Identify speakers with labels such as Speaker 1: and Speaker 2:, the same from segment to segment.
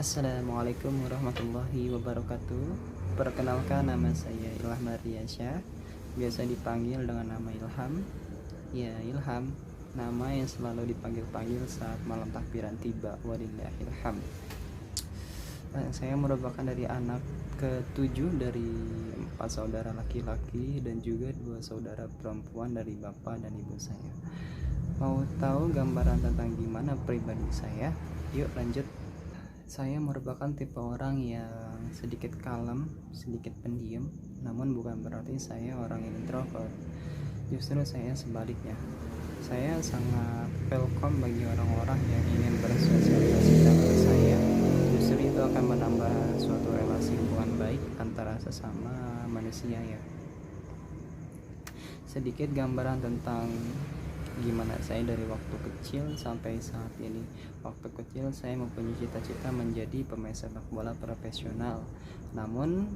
Speaker 1: Assalamualaikum warahmatullahi wabarakatuh. Perkenalkan, nama saya Ilham Ardiansyah, biasa dipanggil dengan nama Ilham. Ya, Ilham, nama yang selalu dipanggil-panggil saat malam takbiran tiba. Walillahilham. Saya merupakan dari anak ketujuh dari 4 saudara laki-laki dan juga 2 saudara perempuan dari bapak dan ibu saya. Mau tahu gambaran tentang gimana pribadi saya? Yuk lanjut. Saya merupakan tipe orang yang sedikit kalem, sedikit pendiam, namun bukan berarti saya orang yang introvert. Justru saya sebaliknya. Saya sangat welcome bagi orang-orang yang ingin bersosialisasi dengan saya. Justru itu akan menambah suatu relasi hubungan baik antara sesama manusia ya. Sedikit gambaran tentang gimana saya dari waktu kecil sampai saat ini. Waktu kecil saya mempunyai cita-cita menjadi pemain sepak bola profesional. Namun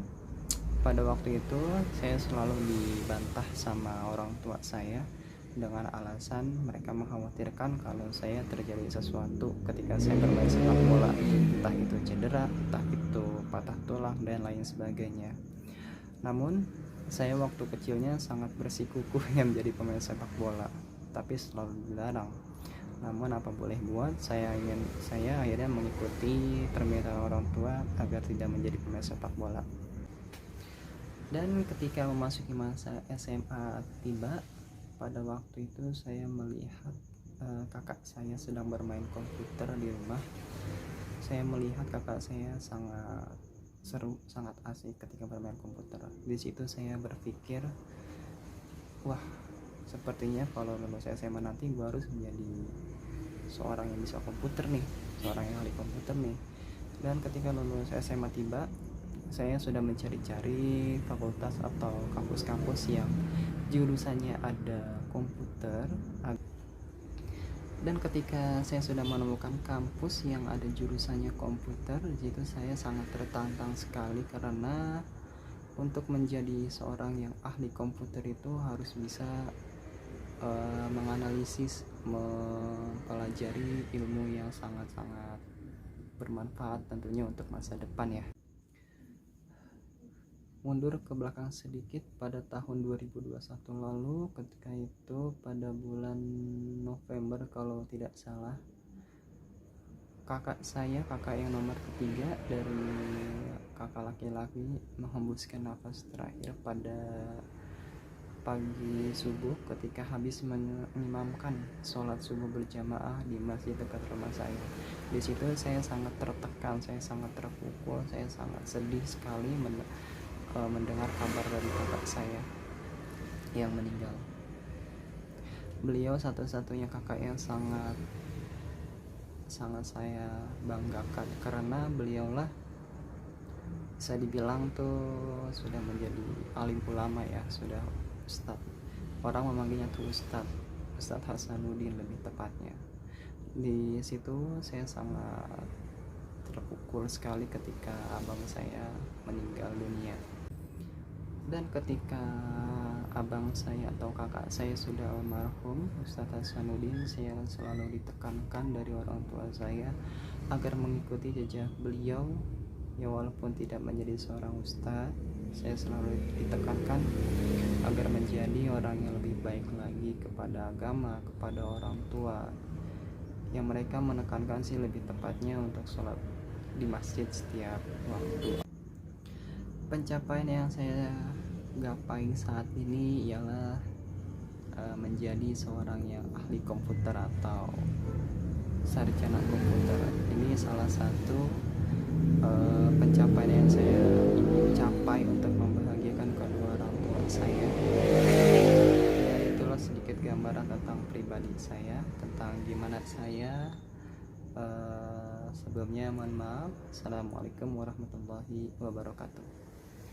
Speaker 1: pada waktu itu saya selalu dibantah sama orang tua saya dengan alasan mereka mengkhawatirkan kalau saya terjadi sesuatu ketika saya bermain sepak bola, entah itu cedera, entah itu patah tulang dan lain sebagainya. Namun saya waktu kecilnya sangat bersikukuh yang menjadi pemain sepak bola, tapi selalu dilarang. Namun apa boleh buat, saya akhirnya mengikuti permintaan orang tua agar tidak menjadi pemain sepak bola. Dan ketika memasuki masa SMA tiba, pada waktu itu saya melihat kakak saya sedang bermain komputer di rumah. Saya melihat kakak saya sangat seru, sangat asik ketika bermain komputer. Di situ saya berpikir, wah, sepertinya kalau lulus SMA nanti gue harus menjadi seorang yang bisa komputer nih, seorang yang ahli komputer nih. Dan ketika lulus SMA tiba, saya sudah mencari-cari fakultas atau kampus-kampus yang jurusannya ada komputer. Dan ketika saya sudah menemukan kampus yang ada jurusannya komputer, di situ saya sangat tertantang sekali, karena untuk menjadi seorang yang ahli komputer itu harus bisa menganalisis, mempelajari ilmu yang sangat-sangat bermanfaat tentunya untuk masa depan ya. Mundur ke belakang sedikit, pada tahun 2021 lalu, ketika itu pada bulan November kalau tidak salah, kakak yang nomor ketiga dari kakak laki-laki menghembuskan nafas terakhir pada pagi subuh ketika habis mengimamkan sholat subuh berjamaah di masjid dekat rumah saya. Di situ saya sangat tertekan, saya sangat terpukul, saya sangat sedih sekali mendengar kabar dari kakak saya yang meninggal. Beliau satu-satunya kakak yang sangat saya banggakan, karena beliaulah bisa dibilang tuh sudah menjadi alim ulama ya, sudah ustad. Orang memanggilnya tuh Ustadz Hasanuddin lebih tepatnya. Di situ saya sangat terpukul sekali ketika abang saya meninggal dunia. Dan ketika abang saya atau kakak saya sudah almarhum, Ustadz Hasanuddin, saya selalu ditekankan dari orang tua saya agar mengikuti jejak beliau. Ya, walaupun tidak menjadi seorang ustadz, saya selalu ditekankan agar menjadi orang yang lebih baik lagi kepada agama, kepada orang tua, yang mereka menekankan sih lebih tepatnya untuk sholat di masjid setiap waktu. Pencapaian yang saya gapai saat ini ialah menjadi seorang yang ahli komputer atau sarjana komputer. Ini salah satu pencapaian yang saya ingin capai untuk membahagiakan kedua orang tua saya. Ya, itulah sedikit gambaran tentang pribadi saya, tentang gimana saya. Sebelumnya mohon maaf. Assalamualaikum warahmatullahi wabarakatuh.